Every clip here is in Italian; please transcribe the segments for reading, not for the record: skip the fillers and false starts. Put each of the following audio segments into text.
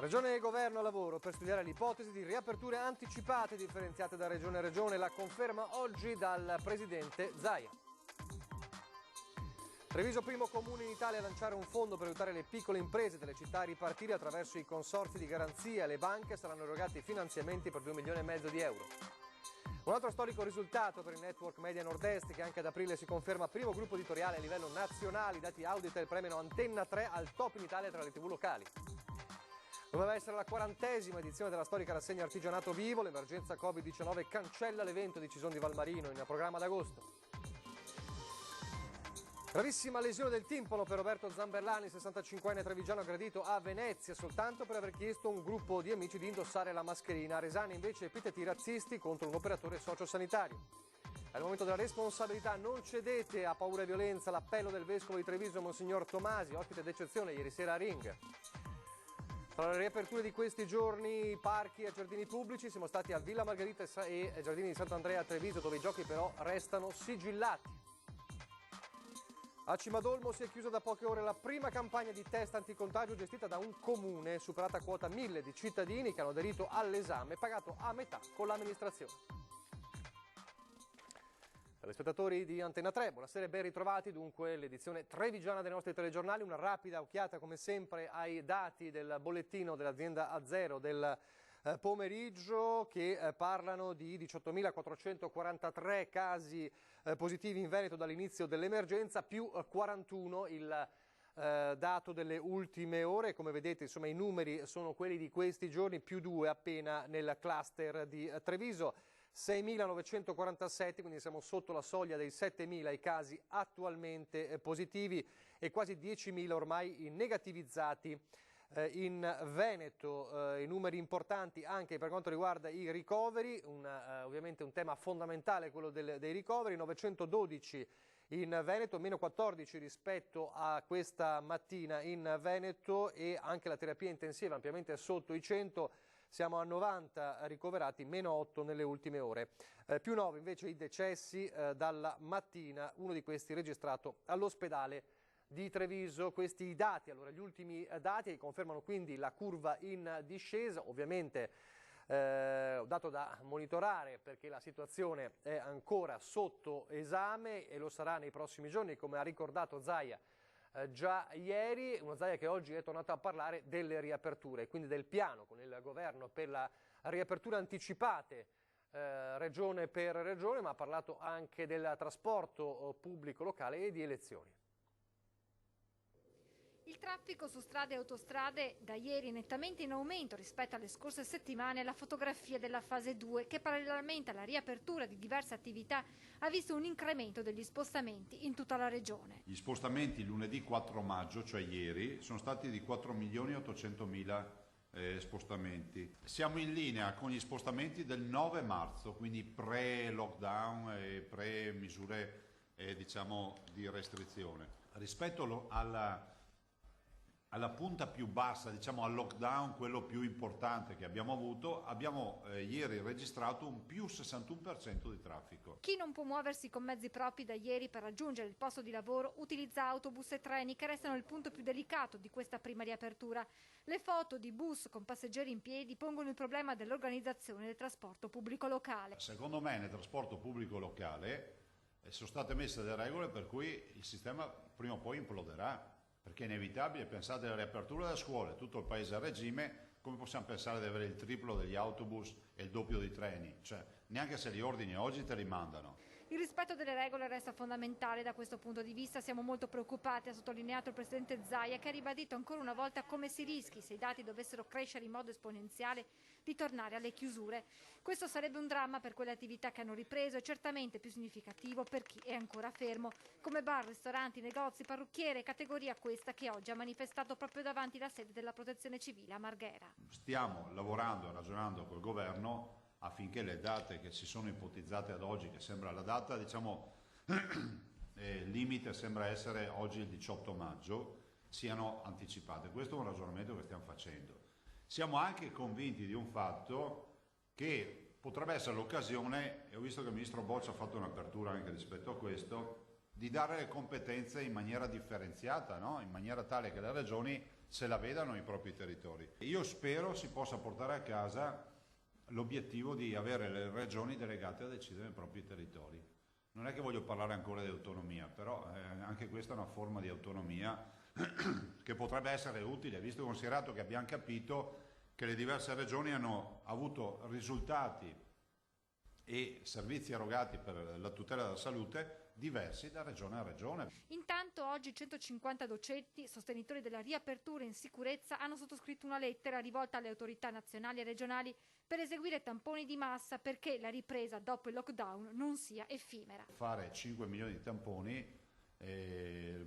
Regione e Governo a lavoro per studiare l'ipotesi di riaperture anticipate differenziate da regione a regione, la conferma oggi dal Presidente Zaia. Treviso primo comune in Italia a lanciare un fondo per aiutare le piccole imprese delle città a ripartire attraverso i consorzi di garanzia. Alle banche saranno erogati finanziamenti per 2,5 milioni di euro. Un altro storico risultato per il network Media Nord-Est, che anche ad aprile si conferma primo gruppo editoriale a livello nazionale. I dati Auditel premiano Antenna 3 al top in Italia tra le TV locali. Doveva essere la 40ª edizione della storica rassegna Artigianato Vivo. L'emergenza Covid-19 cancella l'evento di Cison di Valmarino, in programma ad agosto. Gravissima lesione del timpano per Roberto Zamberlani, 65enne trevigiano aggredito a Venezia soltanto per aver chiesto a un gruppo di amici di indossare la mascherina. A Resani invece epiteti razzisti contro un operatore sociosanitario. Al momento della responsabilità non cedete a paura e violenza, l'appello del vescovo di Treviso Monsignor Tomasi, ospite d'eccezione ieri sera a Ring. Tra le riaperture di questi giorni, parchi e giardini pubblici, siamo stati a Villa Margherita e Giardini di Sant'Andrea a Treviso, dove i giochi però restano sigillati. A Cimadolmo si è chiusa da poche ore la prima campagna di test anticontagio gestita da un comune, superata quota 1000 di cittadini che hanno aderito all'esame, pagato a metà con l'amministrazione. Telespettatori di Antenna 3, buonasera e ben ritrovati. Dunque l'edizione trevigiana dei nostri telegiornali, una rapida occhiata come sempre ai dati del bollettino dell'azienda A0 del pomeriggio, che parlano di 18.443 casi positivi in Veneto dall'inizio dell'emergenza, più 41 il dato delle ultime ore. Come vedete, insomma, i numeri sono quelli di questi giorni, più 2 appena nel cluster di Treviso. 6.947, quindi siamo sotto la soglia dei 7.000 i casi attualmente positivi e quasi 10.000 ormai negativizzati in Veneto. I numeri importanti anche per quanto riguarda i ricoveri, ovviamente un tema fondamentale quello dei ricoveri, 912 in Veneto, meno 14 rispetto a questa mattina in Veneto, e anche la terapia intensiva ampiamente sotto i 100. Siamo a 90 ricoverati, meno 8 nelle ultime ore. Più 9 invece i decessi dalla mattina, uno di questi registrato all'ospedale di Treviso. Questi i dati, allora gli ultimi dati confermano quindi la curva in discesa, ovviamente dato da monitorare perché la situazione è ancora sotto esame e lo sarà nei prossimi giorni, come ha ricordato Zaia già ieri, una Zaia che oggi è tornata a parlare delle riaperture, quindi del piano con il governo per la riapertura anticipate regione per regione, ma ha parlato anche del trasporto pubblico locale e di elezioni. Il traffico su strade e autostrade da ieri è nettamente in aumento rispetto alle scorse settimane, la fotografia della fase 2 che parallelamente alla riapertura di diverse attività ha visto un incremento degli spostamenti in tutta la regione. Gli spostamenti lunedì 4 maggio, cioè ieri, sono stati di 4.800.000 spostamenti. Siamo in linea con gli spostamenti del 9 marzo, quindi pre-lockdown e pre-misure diciamo di restrizione. Rispetto alla punta più bassa, diciamo al lockdown, quello più importante che abbiamo avuto, abbiamo ieri registrato un più 61% di traffico. Chi non può muoversi con mezzi propri da ieri per raggiungere il posto di lavoro utilizza autobus e treni, che restano il punto più delicato di questa prima riapertura. Le foto di bus con passeggeri in piedi pongono il problema dell'organizzazione del trasporto pubblico locale. Secondo me nel trasporto pubblico locale sono state messe delle regole per cui il sistema prima o poi imploderà. Perché è inevitabile. Pensate alla riapertura delle scuole, tutto il paese a regime, come possiamo pensare di avere il triplo degli autobus e il doppio dei treni? Cioè, neanche se li ordini oggi te li mandano. Il rispetto delle regole resta fondamentale da questo punto di vista. Siamo molto preoccupati, ha sottolineato il Presidente Zaia, che ha ribadito ancora una volta come si rischi, se i dati dovessero crescere in modo esponenziale, di tornare alle chiusure. Questo sarebbe un dramma per quelle attività che hanno ripreso e certamente più significativo per chi è ancora fermo, come bar, ristoranti, negozi, parrucchiere, categoria questa che oggi ha manifestato proprio davanti alla sede della Protezione Civile a Marghera. Stiamo lavorando e ragionando col governo affinché le date che si sono ipotizzate ad oggi, che sembra la data, diciamo, limite sembra essere oggi il 18 maggio, siano anticipate. Questo è un ragionamento che stiamo facendo. Siamo anche convinti di un fatto che potrebbe essere l'occasione, e ho visto che il Ministro Boccia ha fatto un'apertura anche rispetto a questo, di dare le competenze in maniera differenziata, no? In maniera tale che le regioni se la vedano i propri territori. Io spero si possa portare a casa l'obiettivo di avere le regioni delegate a decidere nei propri territori. Non è che voglio parlare ancora di autonomia, però anche questa è una forma di autonomia che potrebbe essere utile, visto e considerato che abbiamo capito che le diverse regioni hanno avuto risultati e servizi erogati per la tutela della salute diversi da regione a regione. Intanto oggi 150 docenti, sostenitori della riapertura in sicurezza, hanno sottoscritto una lettera rivolta alle autorità nazionali e regionali per eseguire tamponi di massa perché la ripresa dopo il lockdown non sia effimera. Fare 5 milioni di tamponi,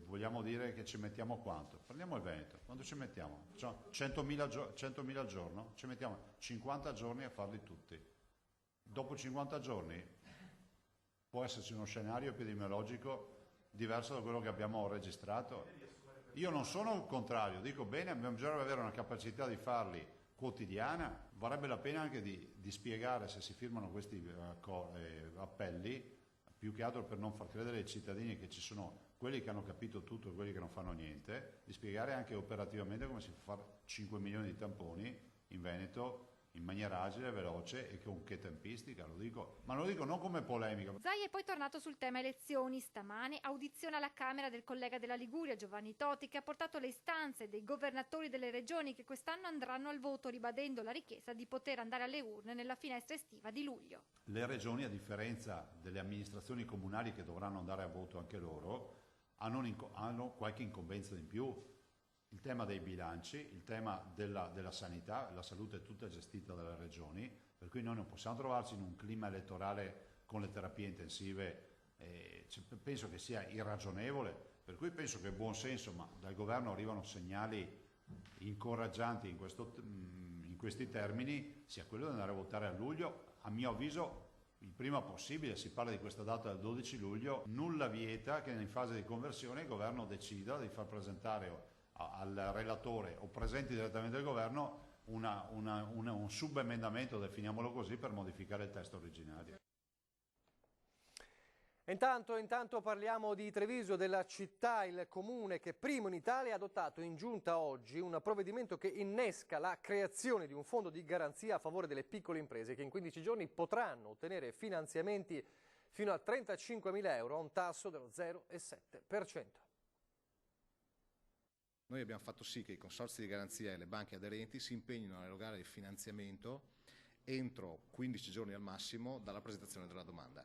vogliamo dire che ci mettiamo quanto? Prendiamo il Veneto, quanto ci mettiamo? 100.000 al giorno? Ci mettiamo 50 giorni a farli tutti. Dopo 50 giorni può esserci uno scenario epidemiologico diverso da quello che abbiamo registrato. Io non sono il contrario, dico bene, bisogna avere una capacità di farli quotidiana, varrebbe la pena anche di spiegare, se si firmano questi appelli, più che altro per non far credere ai cittadini che ci sono quelli che hanno capito tutto e quelli che non fanno niente, di spiegare anche operativamente come si fa fare 5 milioni di tamponi in Veneto in maniera agile, veloce e con che tempistica, lo dico, ma lo dico non come polemica. Zaia è poi tornato sul tema elezioni. Stamane audiziona alla Camera del collega della Liguria Giovanni Toti, che ha portato le istanze dei governatori delle regioni che quest'anno andranno al voto, ribadendo la richiesta di poter andare alle urne nella finestra estiva di luglio. Le regioni, a differenza delle amministrazioni comunali che dovranno andare a voto anche loro, hanno qualche incombenza in più. Il tema dei bilanci, il tema della sanità, la salute è tutta gestita dalle regioni, per cui noi non possiamo trovarci in un clima elettorale con le terapie intensive, penso che sia irragionevole, per cui penso che buon senso, ma dal governo arrivano segnali incoraggianti in questi termini, sia quello di andare a votare a luglio, a mio avviso il prima possibile. Si parla di questa data del 12 luglio, nulla vieta che in fase di conversione il governo decida di far presentare al relatore o presenti direttamente al governo un subemendamento, definiamolo così, per modificare il testo originario. Intanto parliamo di Treviso, della città, il comune che primo in Italia ha adottato in giunta oggi un provvedimento che innesca la creazione di un fondo di garanzia a favore delle piccole imprese che in 15 giorni potranno ottenere finanziamenti fino a 35.000 euro a un tasso dello 0,7%. Noi abbiamo fatto sì che i consorzi di garanzia e le banche aderenti si impegnino a erogare il finanziamento entro 15 giorni al massimo dalla presentazione della domanda.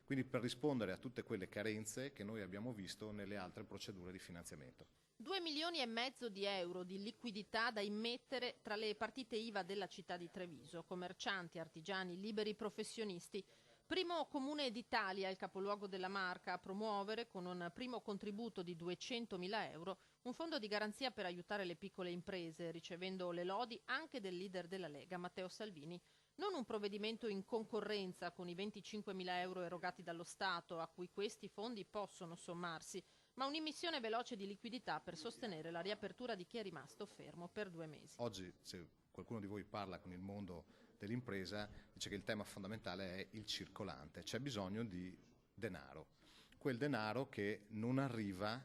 Quindi per rispondere a tutte quelle carenze che noi abbiamo visto nelle altre procedure di finanziamento. 2,5 milioni di euro di liquidità da immettere tra le partite IVA della città di Treviso, commercianti, artigiani, liberi professionisti. Primo comune d'Italia, il capoluogo della Marca, a promuovere con un primo contributo di 200.000 euro un fondo di garanzia per aiutare le piccole imprese, ricevendo le lodi anche del leader della Lega, Matteo Salvini. Non un provvedimento in concorrenza con i 25.000 euro erogati dallo Stato, a cui questi fondi possono sommarsi, ma un'immissione veloce di liquidità per sostenere la riapertura di chi è rimasto fermo per 2 mesi. Oggi, se qualcuno di voi parla con il mondo dell'impresa, dice che il tema fondamentale è il circolante. C'è bisogno di denaro, quel denaro che non arriva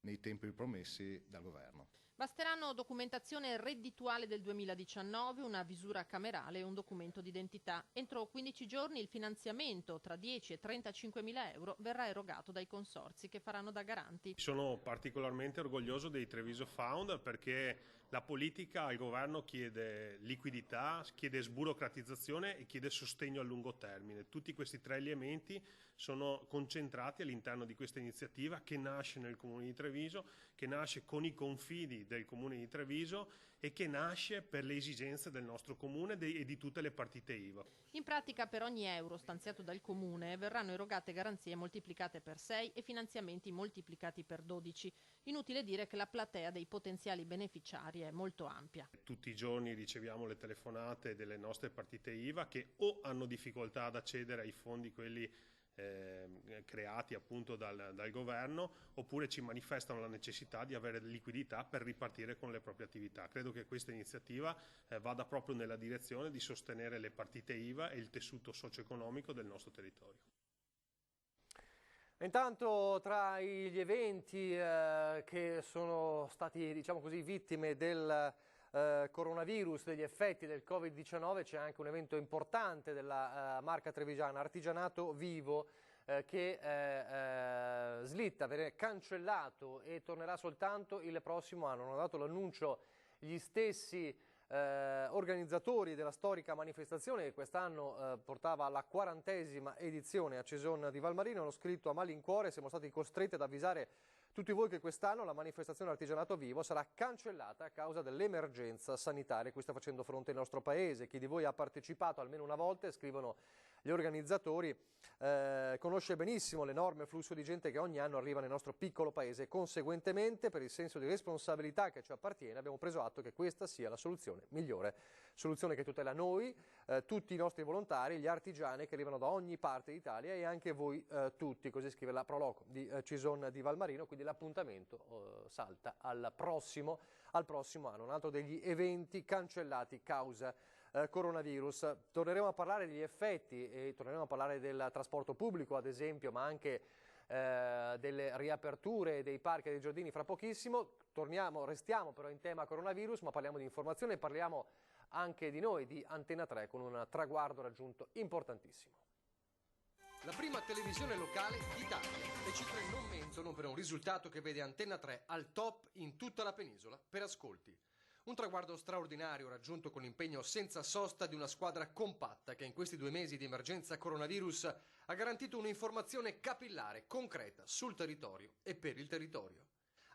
nei tempi promessi dal governo. Basteranno documentazione reddituale del 2019, una visura camerale e un documento d'identità. Entro 15 giorni il finanziamento tra 10 e 35.000 euro verrà erogato dai consorzi che faranno da garanti. Sono particolarmente orgoglioso dei Treviso Found perché la politica al governo chiede liquidità, chiede sburocratizzazione e chiede sostegno a lungo termine. Tutti questi 3 elementi sono concentrati all'interno di questa iniziativa che nasce nel Comune di Treviso, che nasce con i confidi del Comune di Treviso e che nasce per le esigenze del nostro Comune e di tutte le partite IVA. In pratica per ogni euro stanziato dal Comune verranno erogate garanzie moltiplicate per 6 e finanziamenti moltiplicati per 12. Inutile dire che la platea dei potenziali beneficiari è molto ampia. Tutti i giorni riceviamo le telefonate delle nostre partite IVA che o hanno difficoltà ad accedere ai fondi quelli creati appunto dal governo, oppure ci manifestano la necessità di avere liquidità per ripartire con le proprie attività. Credo che questa iniziativa vada proprio nella direzione di sostenere le partite IVA e il tessuto socio-economico del nostro territorio. Intanto tra gli eventi che sono stati, diciamo così, vittime del coronavirus, degli effetti del Covid-19, c'è anche un evento importante della marca trevigiana, Artigianato Vivo, che slitta, viene cancellato e tornerà soltanto il prossimo anno. Hanno dato l'annuncio gli stessi organizzatori della storica manifestazione che quest'anno portava alla 40ª edizione a Ceson di Valmarino. Hanno scritto a malincuore: siamo stati costretti ad avvisare tutti voi che quest'anno la manifestazione Artigianato Vivo sarà cancellata a causa dell'emergenza sanitaria cui sta facendo fronte il nostro paese. Chi di voi ha partecipato almeno una volta, scrivono gli organizzatori, conosce benissimo l'enorme flusso di gente che ogni anno arriva nel nostro piccolo paese. Conseguentemente, per il senso di responsabilità che ci appartiene, abbiamo preso atto che questa sia la soluzione migliore, soluzione che tutela noi, tutti i nostri volontari, gli artigiani che arrivano da ogni parte d'Italia e anche voi tutti, così scrive la Proloco di Ceson di Valmarino. Quindi l'appuntamento salta al prossimo anno, un altro degli eventi cancellati causa coronavirus. Torneremo a parlare degli effetti e torneremo a parlare del trasporto pubblico, ad esempio, ma anche delle riaperture dei parchi e dei giardini fra pochissimo. Restiamo però in tema coronavirus, ma parliamo di informazione e parliamo anche di noi, di Antena 3, con un traguardo raggiunto importantissimo. La prima televisione locale d'Italia. Le cifre non mentono per un risultato che vede Antena 3 al top in tutta la penisola per ascolti. Un traguardo straordinario raggiunto con l'impegno senza sosta di una squadra compatta che in questi 2 mesi di emergenza coronavirus ha garantito un'informazione capillare, concreta, sul territorio e per il territorio.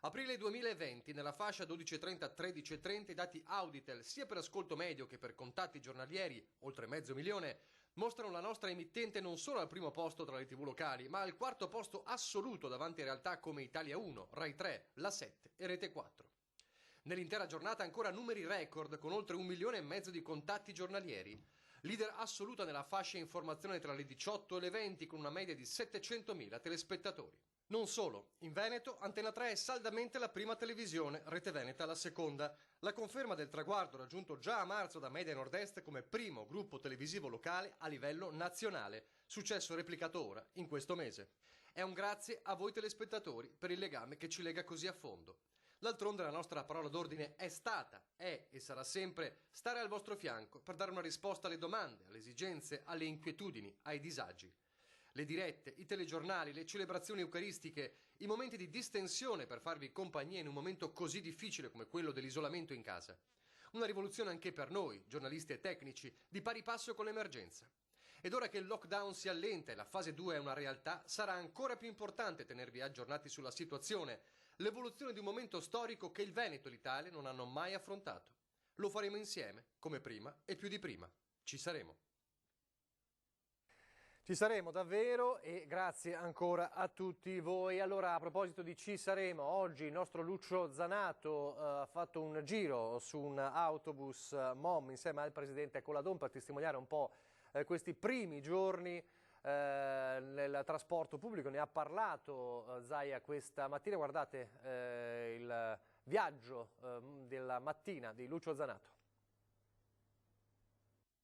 Aprile 2020, nella fascia 12.30-13.30, i dati Auditel, sia per ascolto medio che per contatti giornalieri, oltre 500.000, mostrano la nostra emittente non solo al primo posto tra le TV locali, ma al 4° posto assoluto davanti a realtà come Italia 1, Rai 3, La 7 e Rete 4. Nell'intera giornata ancora numeri record con oltre 1,5 milioni di contatti giornalieri. Leader assoluta nella fascia informazione tra le 18 e le 20 con una media di 700.000 telespettatori. Non solo, in Veneto Antena 3 è saldamente la prima televisione, Rete Veneta la seconda. La conferma del traguardo raggiunto già a marzo da Media Nord-Est come primo gruppo televisivo locale a livello nazionale. Successo replicato ora, in questo mese. È un grazie a voi telespettatori per il legame che ci lega così a fondo. D'altronde la nostra parola d'ordine è stata, è e sarà sempre stare al vostro fianco per dare una risposta alle domande, alle esigenze, alle inquietudini, ai disagi. Le dirette, i telegiornali, le celebrazioni eucaristiche, i momenti di distensione per farvi compagnia in un momento così difficile come quello dell'isolamento in casa. Una rivoluzione anche per noi, giornalisti e tecnici, di pari passo con l'emergenza. Ed ora che il lockdown si allenta e la fase 2 è una realtà, sarà ancora più importante tenervi aggiornati sulla situazione, l'evoluzione di un momento storico che il Veneto e l'Italia non hanno mai affrontato. Lo faremo insieme, come prima e più di prima. Ci saremo. Ci saremo davvero e grazie ancora a tutti voi. Allora, a proposito di ci saremo, oggi il nostro Lucio Zanato ha fatto un giro su un autobus MOM insieme al presidente Coladon per testimoniare un po' questi primi giorni nel trasporto pubblico. Ne ha parlato Zaia questa mattina. Guardate il viaggio della mattina di Lucio Zanato.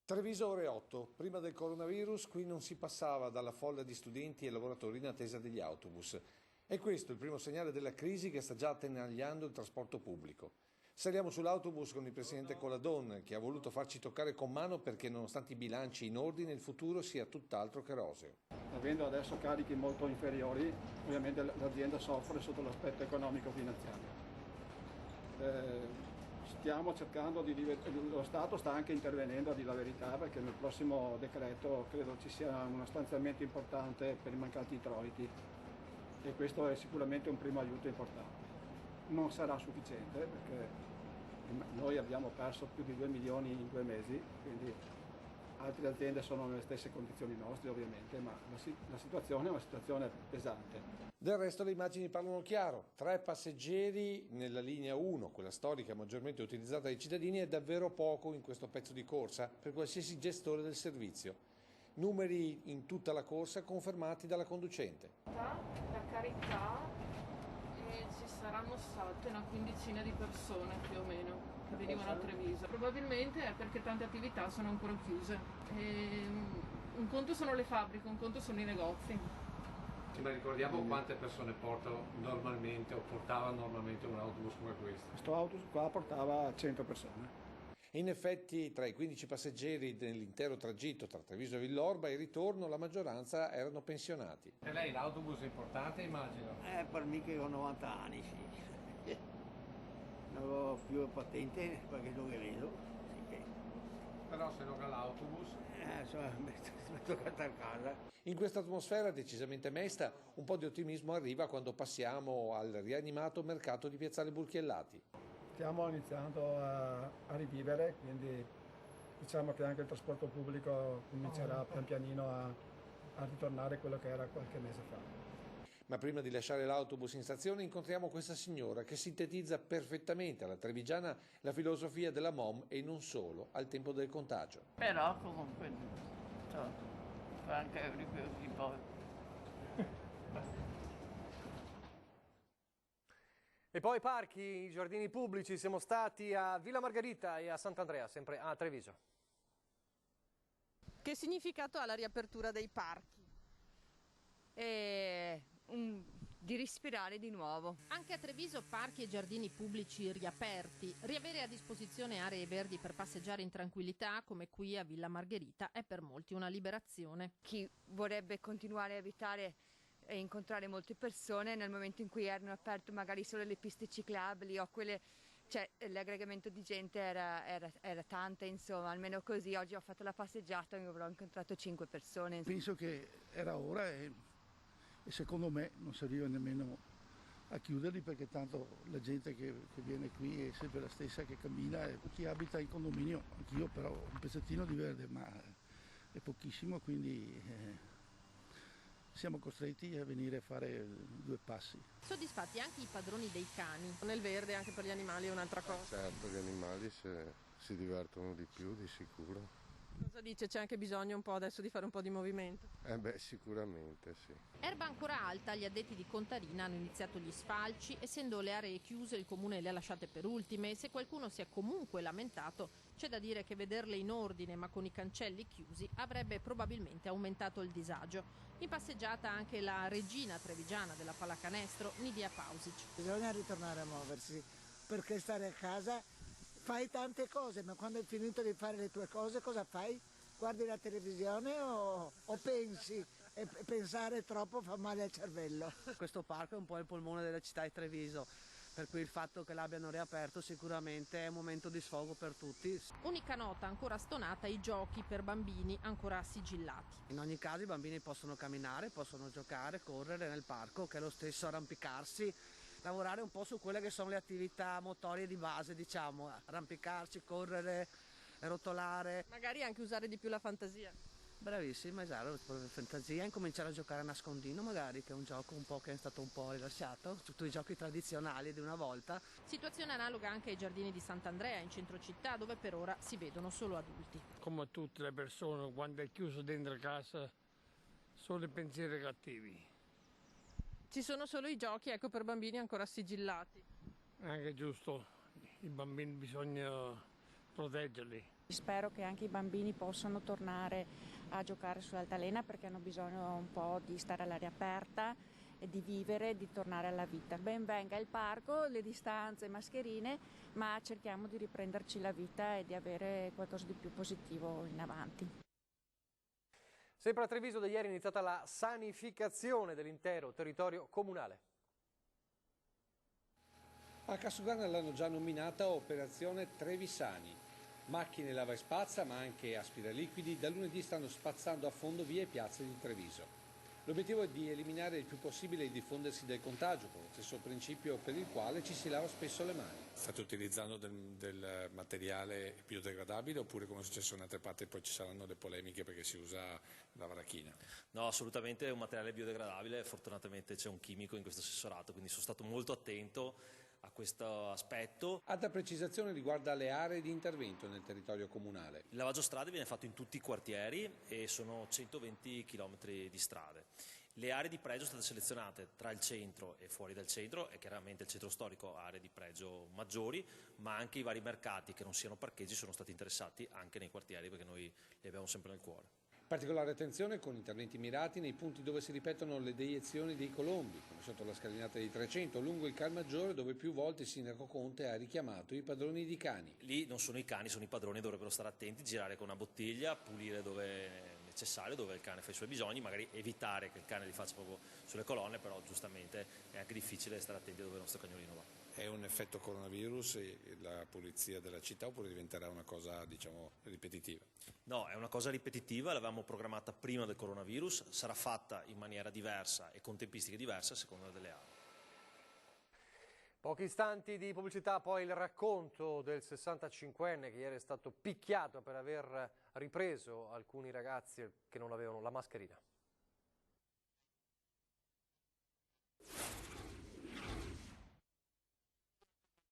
Treviso ore 8. Prima del coronavirus qui non si passava dalla folla di studenti e lavoratori in attesa degli autobus. E questo è il primo segnale della crisi che sta già attanagliando il trasporto pubblico. Saliamo sull'autobus con il presidente Coladon, che ha voluto farci toccare con mano perché nonostante i bilanci in ordine il futuro sia tutt'altro che roseo. Avendo adesso carichi molto inferiori, ovviamente l'azienda soffre sotto l'aspetto economico-finanziario. Stiamo cercando lo Stato sta anche intervenendo, a dire la verità, perché nel prossimo decreto credo ci sia uno stanziamento importante per i mancanti introiti e questo è sicuramente un primo aiuto importante. Non sarà sufficiente perché noi abbiamo perso più di 2 milioni in 2 mesi, quindi altre aziende sono nelle stesse condizioni nostre ovviamente, ma la situazione è una situazione pesante. Del resto le immagini parlano chiaro. 3 passeggeri nella linea 1, quella storica maggiormente utilizzata dai cittadini, è davvero poco in questo pezzo di corsa per qualsiasi gestore del servizio. Numeri in tutta la corsa confermati dalla conducente. La carità ci saranno state una quindicina di persone più o meno che venivano a Treviso. Probabilmente è perché tante attività sono ancora chiuse. Un conto sono le fabbriche, un conto sono i negozi. Sì, ma ricordiamo quante persone portano normalmente o portava normalmente un autobus come questo? Questo autobus qua portava 100 persone. In effetti, tra i 15 passeggeri dell'intero tragitto tra Treviso e Villorba e il ritorno, la maggioranza erano pensionati. Per lei l'autobus è importante, immagino? Per me che ho 90 anni, sì. Non avevo più patente perché non ne vedo. Sì. Però se non ha l'autobus... Insomma, mi è toccata a casa. In questa atmosfera decisamente mesta, un po' di ottimismo arriva quando passiamo al rianimato mercato di Piazzale Burchiellati. Stiamo iniziando a rivivere, quindi diciamo che anche il trasporto pubblico comincerà pian pianino a ritornare quello che era qualche mese fa. Ma prima di lasciare l'autobus in stazione incontriamo questa signora che sintetizza perfettamente alla trevigiana la filosofia della MOM e non solo al tempo del contagio. Però comunque, anche di poi. E poi parchi, i giardini pubblici, siamo stati a Villa Margherita e a Sant'Andrea, sempre a Treviso. Che significato ha la riapertura dei parchi? Di respirare di nuovo. Anche a Treviso parchi e giardini pubblici riaperti. Riavere a disposizione aree verdi per passeggiare in tranquillità, come qui a Villa Margherita, è per molti una liberazione. Chi vorrebbe continuare a evitare e incontrare molte persone, nel momento in cui erano aperte magari solo le piste ciclabili o quelle, cioè l'aggregamento di gente era tanta, insomma, almeno così. Oggi ho fatto la passeggiata e avrò incontrato 5 persone. Penso che era ora e secondo me non serviva nemmeno a chiuderli, perché tanto la gente che viene qui è sempre la stessa che cammina, e chi abita in condominio, anch'io però ho un pezzettino di verde, ma è pochissimo, quindi siamo costretti a venire a fare 2 passi. Soddisfatti anche i padroni dei cani. Nel verde anche per gli animali è un'altra cosa. Certo, gli animali si divertono di più, di sicuro. Cosa dice? C'è anche bisogno un po' adesso di fare un po' di movimento? Sicuramente sì. Erba ancora alta, gli addetti di Contarina hanno iniziato gli sfalci, essendo le aree chiuse il comune le ha lasciate per ultime, e se qualcuno si è comunque lamentato c'è da dire che vederle in ordine ma con i cancelli chiusi avrebbe probabilmente aumentato il disagio. In passeggiata anche la regina trevigiana della pallacanestro, Nidia Pausic. Bisogna ritornare a muoversi, perché stare a casa fai tante cose, ma quando hai finito di fare le tue cose cosa fai? Guardi la televisione o pensi? E pensare troppo fa male al cervello. Questo parco è un po' il polmone della città di Treviso, per cui il fatto che l'abbiano riaperto sicuramente è un momento di sfogo per tutti. Unica nota ancora stonata, i giochi per bambini ancora sigillati. In ogni caso i bambini possono camminare, possono giocare, correre nel parco, che è lo stesso arrampicarsi, lavorare un po' su quelle che sono le attività motorie di base, diciamo, arrampicarsi, correre, rotolare. Magari anche usare di più la fantasia. Bravissima, esatto, la fantasia, incominciare a giocare a nascondino magari, che è un gioco un po' che è stato un po' rilasciato, tutti i giochi tradizionali di una volta. Situazione analoga anche ai giardini di Sant'Andrea in centro città, dove per ora si vedono solo adulti. Come tutte le persone, quando è chiuso dentro casa, solo i pensieri cattivi. Ci sono solo i giochi, ecco, per bambini ancora sigillati. Anche giusto, i bambini bisogna proteggerli. Spero che anche i bambini possano tornare a giocare sull'altalena, perché hanno bisogno un po' di stare all'aria aperta, e di vivere, di tornare alla vita. Ben venga il parco, le distanze, mascherine, ma cerchiamo di riprenderci la vita e di avere qualcosa di più positivo in avanti. Sempre a Treviso da ieri è iniziata la sanificazione dell'intero territorio comunale. A Cassugana l'hanno già nominata Operazione Trevisani. Macchine lava e spazza, ma anche aspiraliquidi, da lunedì stanno spazzando a fondo vie e piazze di Treviso. L'obiettivo è di eliminare il più possibile il diffondersi del contagio, con lo stesso principio per il quale ci si lava spesso le mani. State utilizzando del materiale biodegradabile, oppure, come è successo in altre parti, poi ci saranno le polemiche perché si usa la varachina? No, assolutamente è un materiale biodegradabile, fortunatamente c'è un chimico in questo assessorato, quindi sono stato molto attento a questo aspetto. Altra precisazione riguarda le aree di intervento nel territorio comunale. Il lavaggio strade viene fatto in tutti i quartieri e sono 120 km di strade. Le aree di pregio sono state selezionate tra il centro e fuori dal centro, e chiaramente il centro storico ha aree di pregio maggiori, ma anche i vari mercati che non siano parcheggi sono stati interessati anche nei quartieri, perché noi li abbiamo sempre nel cuore. Particolare attenzione con interventi mirati nei punti dove si ripetono le deiezioni dei colombi, come sotto la scalinata di 300, lungo il Cal Maggiore, dove più volte il sindaco Conte ha richiamato i padroni di cani. Lì non sono i cani, sono i padroni, dovrebbero stare attenti, girare con una bottiglia, pulire dove è necessario, dove il cane fa i suoi bisogni, magari evitare che il cane li faccia proprio sulle colonne, però giustamente è anche difficile stare attenti dove il nostro cagnolino va. È un effetto coronavirus e la pulizia della città oppure diventerà una cosa, diciamo, ripetitiva? No, è una cosa ripetitiva, l'avevamo programmata prima del coronavirus, sarà fatta in maniera diversa e con tempistiche diverse a seconda delle aree. Pochi istanti di pubblicità, poi il racconto del 65enne che ieri è stato picchiato per aver ripreso alcuni ragazzi che non avevano la mascherina.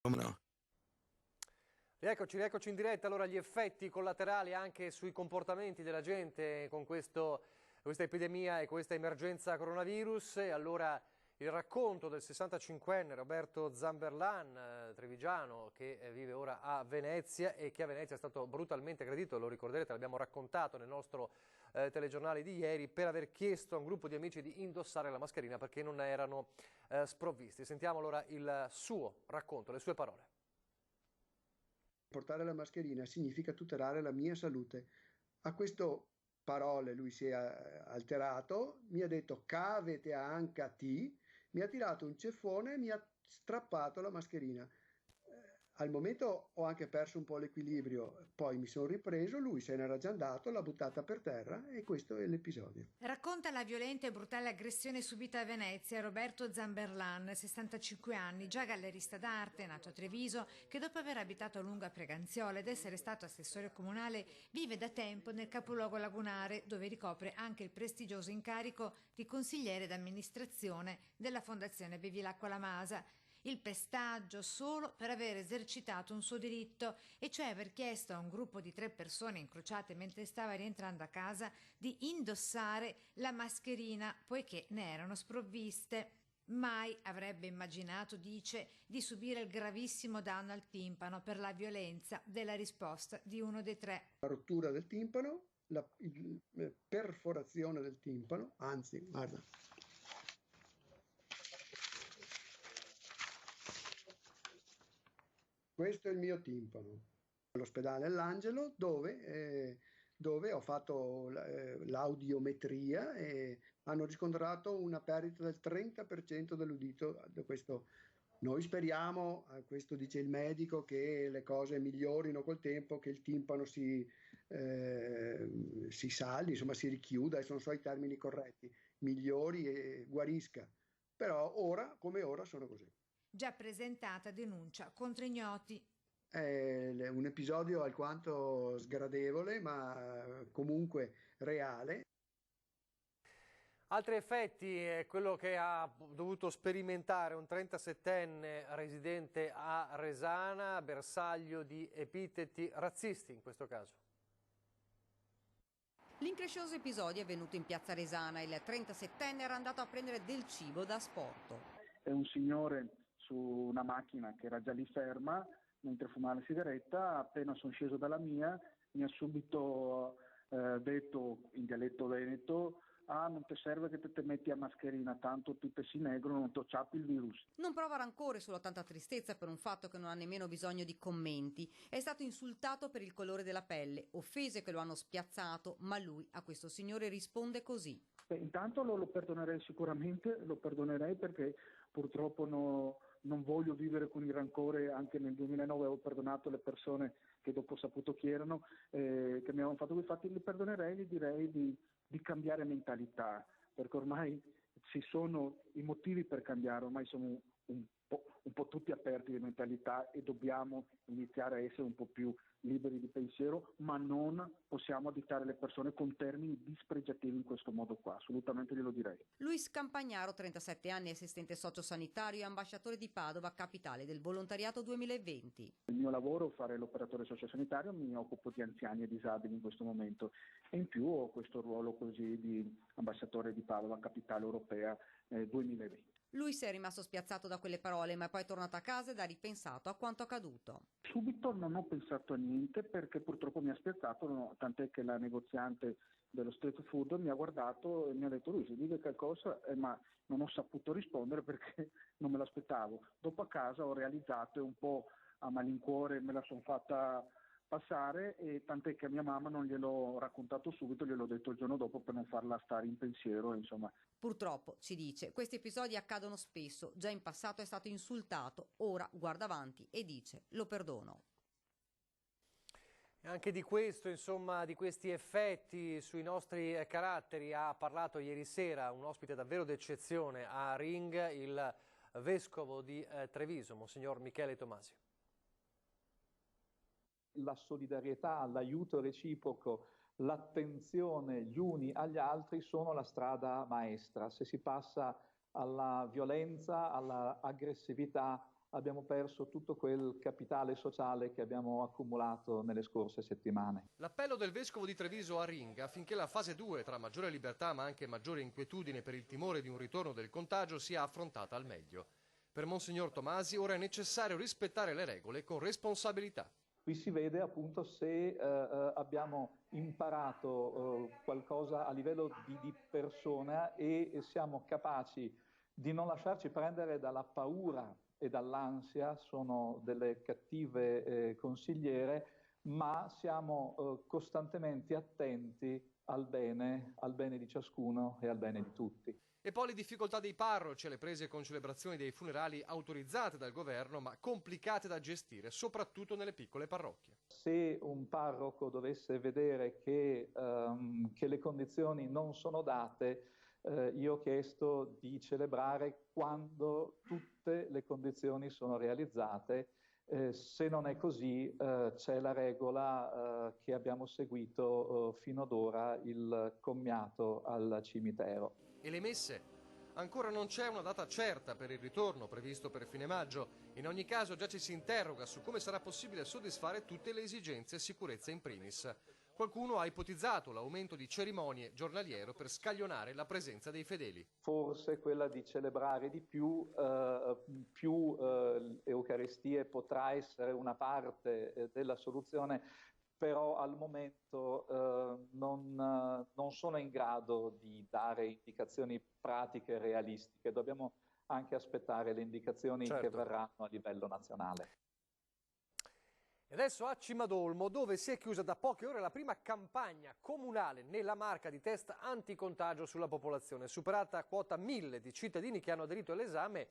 No. Rieccoci in diretta. Allora, gli effetti collaterali anche sui comportamenti della gente con questa epidemia e questa emergenza coronavirus. E allora il racconto del 65enne Roberto Zamberlan, trevigiano, che vive ora a Venezia e che a Venezia è stato brutalmente aggredito, lo ricorderete, l'abbiamo raccontato nel nostro telegiornale di ieri, per aver chiesto a un gruppo di amici di indossare la mascherina perché non erano sprovvisti. Sentiamo allora il suo racconto, le sue parole. Portare la mascherina significa tutelare la mia salute. A queste parole lui si è alterato, mi ha detto cavete anche a ti, mi ha tirato un ceffone e mi ha strappato la mascherina. Al momento ho anche perso un po' l'equilibrio, poi mi sono ripreso, lui se n'era già andato, l'ha buttata per terra e questo è l'episodio. Racconta la violenta e brutale aggressione subita a Venezia Roberto Zamberlan, 65 anni, già gallerista d'arte, nato a Treviso, che dopo aver abitato a lungo a Preganziola ed essere stato assessore comunale, vive da tempo nel capoluogo lagunare, dove ricopre anche il prestigioso incarico di consigliere d'amministrazione della Fondazione Bevilacqua La Masa. Il pestaggio solo per aver esercitato un suo diritto, e cioè aver chiesto a un gruppo di 3 persone incrociate mentre stava rientrando a casa di indossare la mascherina poiché ne erano sprovviste. Mai avrebbe immaginato, dice, di subire il gravissimo danno al timpano per la violenza della risposta di uno dei 3. La rottura del timpano, la perforazione del timpano, anzi, guarda. Questo è il mio timpano, all'ospedale L'Angelo dove ho fatto l'audiometria e hanno riscontrato una perdita del 30% dell'udito. Questo, noi speriamo, questo dice il medico, che le cose migliorino col tempo, che il timpano si saldi, insomma si richiuda, adesso non so i termini corretti, migliori e guarisca, però ora come ora sono così. Già presentata denuncia contro ignoti. È un episodio alquanto sgradevole, ma comunque reale. Altri effetti è quello che ha dovuto sperimentare un 37enne residente a Resana, bersaglio di epiteti razzisti in questo caso. L'increscioso episodio è avvenuto in piazza Resana. Il 37enne era andato a prendere del cibo da asporto. È un signore su una macchina che era già lì ferma mentre fumava la sigaretta. Appena sono sceso dalla mia mi ha subito detto in dialetto veneto: ah, non ti serve che te metti a mascherina, tanto tu te si negro, non ti ciappi il virus. Non prova rancore, solo tanta tristezza per un fatto che non ha nemmeno bisogno di commenti. È stato insultato per il colore della pelle, offese che lo hanno spiazzato, ma lui a questo signore risponde così. Intanto lo perdonerei sicuramente, lo perdonerei perché purtroppo non voglio vivere con il rancore. Anche nel 2009 avevo perdonato le persone che dopo ho saputo chi erano, che mi avevano fatto quei fatti. Li perdonerei, gli direi di cambiare mentalità, perché ormai ci sono i motivi per cambiare, ormai siamo un po' tutti aperti di mentalità e dobbiamo iniziare a essere un po' più liberi di pensiero, ma non possiamo additare le persone con termini dispregiativi in questo modo qua, assolutamente glielo direi. Luis Campagnaro, 37 anni, assistente sociosanitario e ambasciatore di Padova, capitale del volontariato 2020. Il mio lavoro è fare l'operatore sociosanitario, mi occupo di anziani e disabili in questo momento e in più ho questo ruolo così di ambasciatore di Padova, capitale europea 2020. Lui si è rimasto spiazzato da quelle parole, ma è poi tornato a casa ed ha ripensato a quanto accaduto. Subito non ho pensato a niente perché purtroppo mi ha spiazzato, no? Tant'è che la negoziante dello street food mi ha guardato e mi ha detto: lui si dice qualcosa, ma non ho saputo rispondere perché non me l'aspettavo. Dopo a casa ho realizzato e un po' a malincuore me la sono fatta passare, e tant'è che a mia mamma non gliel'ho raccontato subito, gliel'ho detto il giorno dopo per non farla stare in pensiero, insomma. Purtroppo, ci dice, questi episodi accadono spesso, già in passato è stato insultato, ora guarda avanti e dice: lo perdono. Anche di questo, insomma, di questi effetti sui nostri caratteri ha parlato ieri sera un ospite davvero d'eccezione a Ring, il vescovo di Treviso, Monsignor Michele Tomasi. La solidarietà, l'aiuto reciproco, l'attenzione gli uni agli altri sono la strada maestra. Se si passa alla violenza, all'aggressività, abbiamo perso tutto quel capitale sociale che abbiamo accumulato nelle scorse settimane. L'appello del vescovo di Treviso a Ring affinché la fase 2, tra maggiore libertà ma anche maggiore inquietudine per il timore di un ritorno del contagio, sia affrontata al meglio. Per Monsignor Tomasi ora è necessario rispettare le regole con responsabilità. Qui si vede appunto se abbiamo imparato qualcosa a livello di persona e siamo capaci di non lasciarci prendere dalla paura e dall'ansia, sono delle cattive consigliere, ma siamo costantemente attenti al bene di ciascuno e al bene di tutti. E poi le difficoltà dei parroci alle prese con celebrazioni dei funerali autorizzate dal governo ma complicate da gestire, soprattutto nelle piccole parrocchie. Se un parroco dovesse vedere che le condizioni non sono date, io ho chiesto di celebrare quando tutte le condizioni sono realizzate. Se non è così, c'è la regola che abbiamo seguito fino ad ora, il commiato al cimitero. E le messe? Ancora non c'è una data certa per il ritorno previsto per fine maggio. In ogni caso già ci si interroga su come sarà possibile soddisfare tutte le esigenze, sicurezza in primis. Qualcuno ha ipotizzato l'aumento di cerimonie giornaliero per scaglionare la presenza dei fedeli. Forse quella di celebrare di più Eucaristie potrà essere una parte della soluzione, però al momento non sono in grado di dare indicazioni pratiche e realistiche. Dobbiamo anche aspettare le indicazioni che verranno a livello nazionale. E adesso a Cimadolmo, dove si è chiusa da poche ore la prima campagna comunale nella Marca di test anticontagio sulla popolazione, superata quota 1000 di cittadini che hanno aderito all'esame,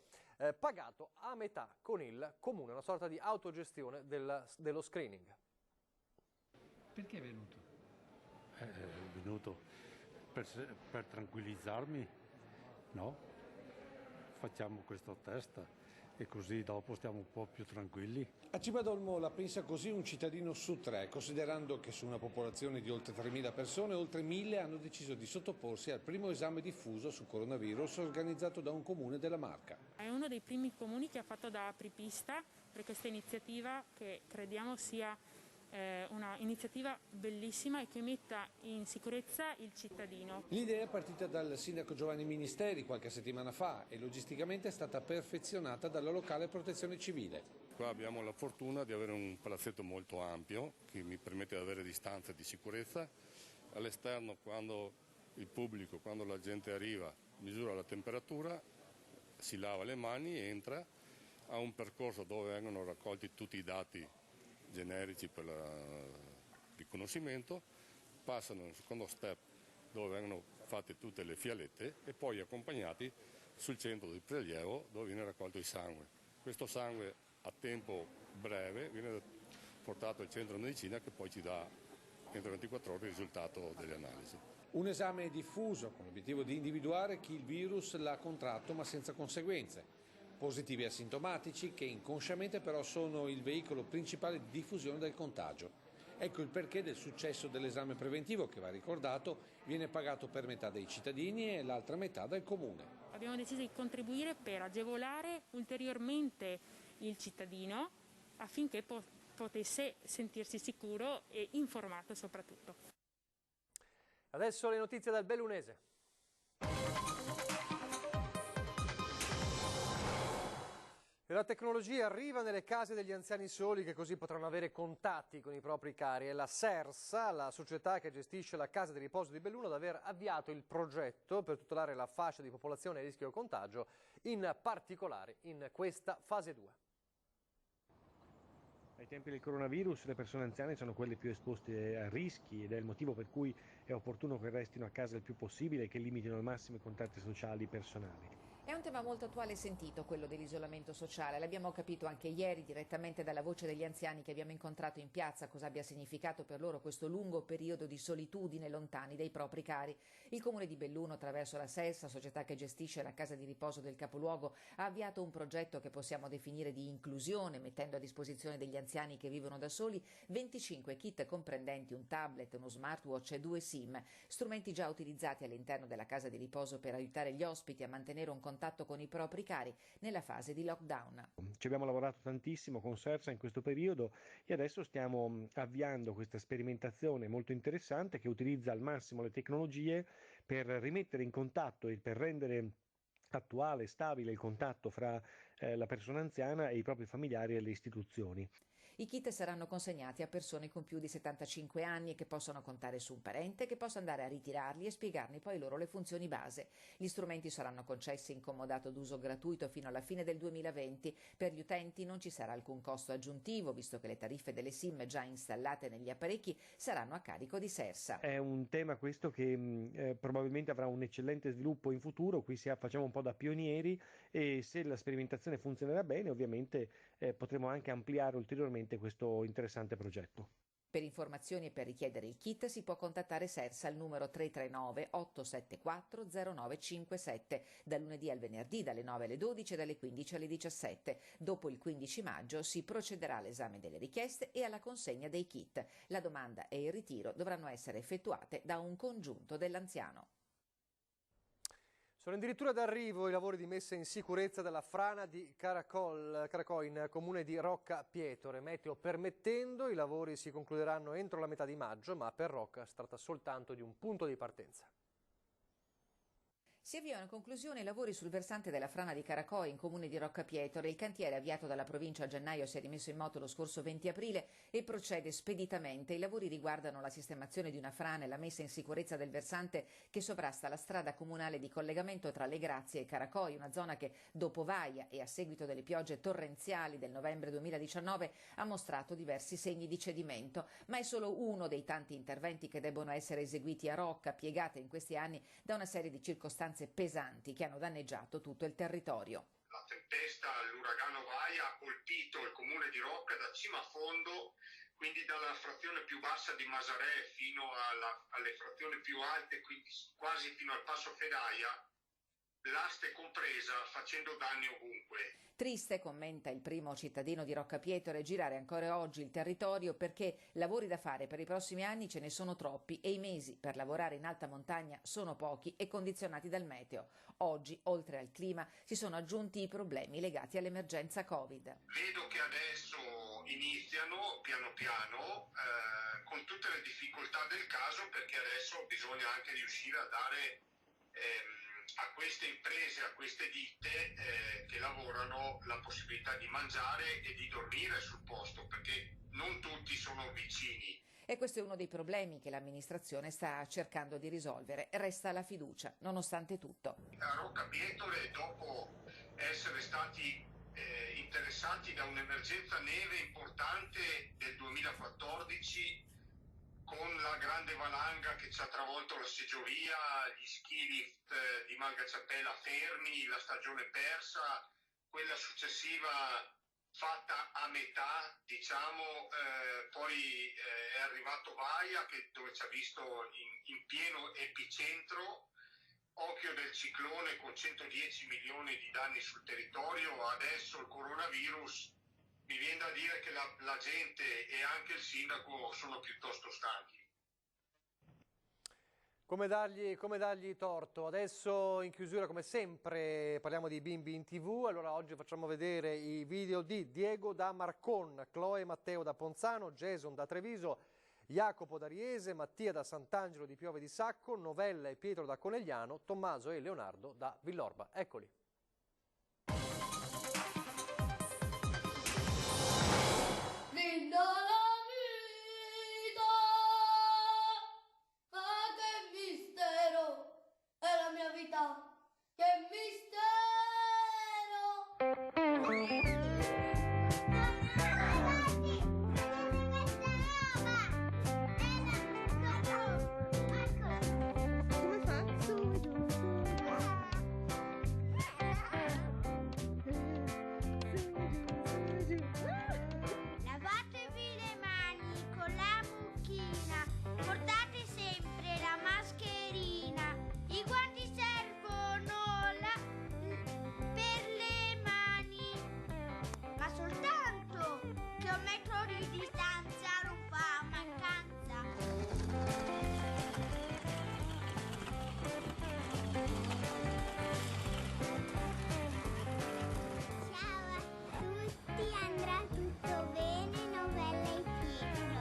pagato a metà con il comune, una sorta di autogestione dello screening. Perché è venuto? È venuto per tranquillizzarmi, no? Facciamo questo test e così dopo stiamo un po' più tranquilli. A Cimadolmo la pensa così un cittadino su 3, considerando che su una popolazione di oltre 3.000 persone, oltre 1.000 hanno deciso di sottoporsi al primo esame diffuso su coronavirus organizzato da un comune della Marca. È uno dei primi comuni che ha fatto da apripista per questa iniziativa, che crediamo sia una iniziativa bellissima e che metta in sicurezza il cittadino. L'idea è partita dal sindaco Giovanni Ministeri qualche settimana fa e logisticamente è stata perfezionata dalla locale protezione civile. Qua abbiamo la fortuna di avere un palazzetto molto ampio che mi permette di avere distanze di sicurezza. All'esterno, quando il pubblico, quando la gente arriva, misura la temperatura, si lava le mani, entra, ha un percorso dove vengono raccolti tutti i dati generici per il riconoscimento, passano al secondo step dove vengono fatte tutte le fialette e poi accompagnati sul centro di prelievo dove viene raccolto il sangue. Questo sangue a tempo breve viene portato al centro medicina che poi ci dà entro 24 ore il risultato delle analisi. Un esame diffuso con l'obiettivo di individuare chi il virus l'ha contratto ma senza conseguenze. Positivi asintomatici che inconsciamente però sono il veicolo principale di diffusione del contagio. Ecco il perché del successo dell'esame preventivo che, va ricordato, viene pagato per metà dai cittadini e l'altra metà dal comune. Abbiamo deciso di contribuire per agevolare ulteriormente il cittadino affinché potesse sentirsi sicuro e informato soprattutto. Adesso le notizie dal Bellunese. La tecnologia arriva nelle case degli anziani soli che così potranno avere contatti con i propri cari. È la Sersa, la società che gestisce la casa di riposo di Belluno, ad aver avviato il progetto per tutelare la fascia di popolazione a rischio contagio, in particolare in questa fase 2. Ai tempi del coronavirus le persone anziane sono quelle più esposte a rischi ed è il motivo per cui è opportuno che restino a casa il più possibile e che limitino al massimo i contatti sociali personali. È un tema molto attuale e sentito, quello dell'isolamento sociale. L'abbiamo capito anche ieri direttamente dalla voce degli anziani che abbiamo incontrato in piazza, cosa abbia significato per loro questo lungo periodo di solitudine lontani dai propri cari. Il Comune di Belluno, attraverso la Sersa, società che gestisce la casa di riposo del capoluogo, ha avviato un progetto che possiamo definire di inclusione, mettendo a disposizione degli anziani che vivono da soli 25 kit comprendenti un tablet, uno smartwatch e 2 SIM, strumenti già utilizzati all'interno della casa di riposo per aiutare gli ospiti a mantenere un contatto con i propri cari nella fase di lockdown. Ci abbiamo lavorato tantissimo con Sersa in questo periodo e adesso stiamo avviando questa sperimentazione molto interessante che utilizza al massimo le tecnologie per rimettere in contatto e per rendere attuale e stabile il contatto fra la persona anziana e i propri familiari e le istituzioni. I kit saranno consegnati a persone con più di 75 anni e che possono contare su un parente che possa andare a ritirarli e spiegarne poi loro le funzioni base. Gli strumenti saranno concessi in comodato d'uso gratuito fino alla fine del 2020. Per gli utenti non ci sarà alcun costo aggiuntivo, visto che le tariffe delle SIM già installate negli apparecchi saranno a carico di Sersa. È un tema questo che probabilmente avrà un eccellente sviluppo in futuro, qui facciamo un po' da pionieri e se la sperimentazione funzionerà bene ovviamente potremo anche ampliare ulteriormente questo interessante progetto. Per informazioni e per richiedere il kit si può contattare Sersa al numero 339 874 0957 dal lunedì al venerdì dalle 9 alle 12 e dalle 15 alle 17. Dopo il 15 maggio si procederà all'esame delle richieste e alla consegna dei kit. La domanda e il ritiro dovranno essere effettuate da un congiunto dell'anziano. Sono addirittura d'arrivo i lavori di messa in sicurezza della frana di Caracò in comune di Rocca Pietore. Meteo permettendo, i lavori si concluderanno entro la metà di maggio, ma per Rocca si tratta soltanto di un punto di partenza. Si avviano a conclusione i lavori sul versante della frana di Caracò in comune di Rocca Pietore. Il cantiere avviato dalla provincia a gennaio si è rimesso in moto lo scorso 20 aprile e procede speditamente. I lavori riguardano la sistemazione di una frana e la messa in sicurezza del versante che sovrasta la strada comunale di collegamento tra Le Grazie e Caracò, una zona che dopo Vaia e a seguito delle piogge torrenziali del novembre 2019 ha mostrato diversi segni di cedimento, ma è solo uno dei tanti interventi che debbono essere eseguiti a Rocca, piegata in questi anni da una serie di circostanze pesanti che hanno danneggiato tutto il territorio. La tempesta, l'uragano Vaia, ha colpito il comune di Rocca da cima a fondo, quindi dalla frazione più bassa di Masarè fino alle frazioni più alte, quindi quasi fino al passo Fedaia, l'aste compresa, facendo danni ovunque. Triste, commenta il primo cittadino di Rocca Pietore, girare ancora oggi il territorio perché lavori da fare per i prossimi anni ce ne sono troppi e i mesi per lavorare in alta montagna sono pochi e condizionati dal meteo. Oggi, oltre al clima, si sono aggiunti i problemi legati all'emergenza Covid. Vedo che adesso iniziano piano piano con tutte le difficoltà del caso, perché adesso bisogna anche riuscire a dare a queste imprese, a queste ditte che lavorano la possibilità di mangiare e di dormire sul posto, perché non tutti sono vicini. E questo è uno dei problemi che l'amministrazione sta cercando di risolvere. Resta la fiducia, nonostante tutto. A Rocca Pietore, dopo essere stati interessati da un'emergenza neve importante del 2014, con la grande valanga che ci ha travolto la seggiovia, gli ski lift di Malgacciapella fermi, la stagione persa, quella successiva fatta a metà, diciamo, poi è arrivato Vaia dove ci ha visto in pieno epicentro, occhio del ciclone con 110 milioni di danni sul territorio, adesso il coronavirus. Mi viene da dire che la gente e anche il sindaco sono piuttosto stanchi. Come dargli torto? Adesso in chiusura, come sempre, parliamo di bimbi in TV. Allora oggi facciamo vedere i video di Diego da Marcon, Chloe e Matteo da Ponzano, Jason da Treviso, Jacopo da Riese, Mattia da Sant'Angelo di Piove di Sacco, Novella e Pietro da Conegliano, Tommaso e Leonardo da Villorba. Eccoli. Che mistero! Lavatevi le mani con la mucchina, portate sempre la mascherina, i guanti servono per le mani, ma soltanto che 1 metro di distanza non fa mancanza. Ciao a tutti, andrà tutto bene, novella e Pietro.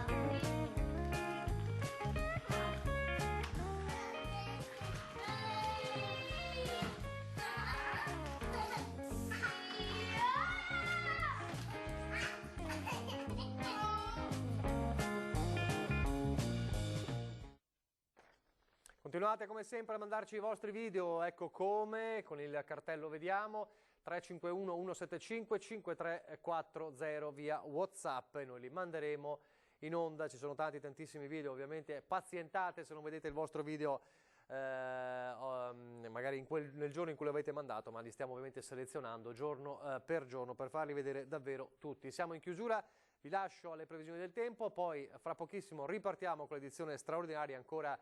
Continuate come sempre a mandarci i vostri video, ecco come, con il cartello vediamo, 351 175 5340 via WhatsApp e noi li manderemo in onda. Ci sono tantissimi video, ovviamente pazientate se non vedete il vostro video magari nel giorno in cui l'avete mandato, ma li stiamo ovviamente selezionando giorno per giorno per farli vedere davvero tutti. Siamo in chiusura, vi lascio alle previsioni del tempo, poi fra pochissimo ripartiamo con l'edizione straordinaria, ancora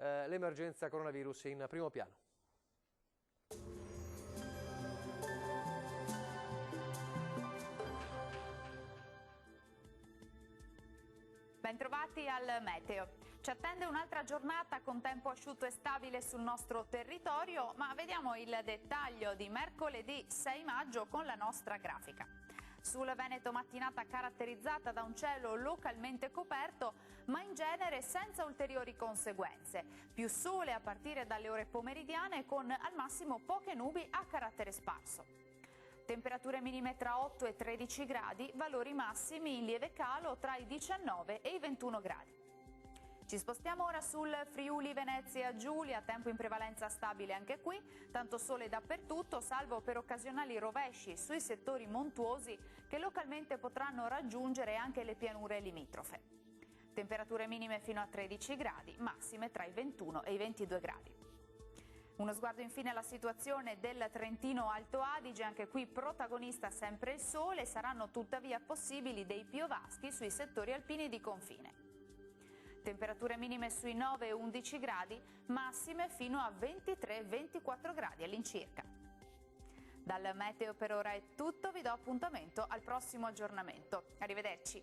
l'emergenza coronavirus in primo piano. Bentrovati al meteo. Ci attende un'altra giornata con tempo asciutto e stabile sul nostro territorio, ma vediamo il dettaglio di mercoledì 6 maggio con la nostra grafica. Sul Veneto mattinata caratterizzata da un cielo localmente coperto, ma in genere senza ulteriori conseguenze. Più sole a partire dalle ore pomeridiane con al massimo poche nubi a carattere sparso. Temperature minime tra 8 e 13 gradi, valori massimi in lieve calo tra i 19 e i 21 gradi. Ci spostiamo ora sul Friuli Venezia Giulia, tempo in prevalenza stabile anche qui, tanto sole dappertutto, salvo per occasionali rovesci sui settori montuosi che localmente potranno raggiungere anche le pianure limitrofe. Temperature minime fino a 13 gradi, massime tra i 21 e i 22 gradi. Uno sguardo infine alla situazione del Trentino Alto Adige, anche qui protagonista sempre il sole, saranno tuttavia possibili dei piovaschi sui settori alpini di confine. Temperature minime sui 9-11 gradi, massime fino a 23-24 gradi all'incirca. Dal meteo per ora è tutto, vi do appuntamento al prossimo aggiornamento. Arrivederci.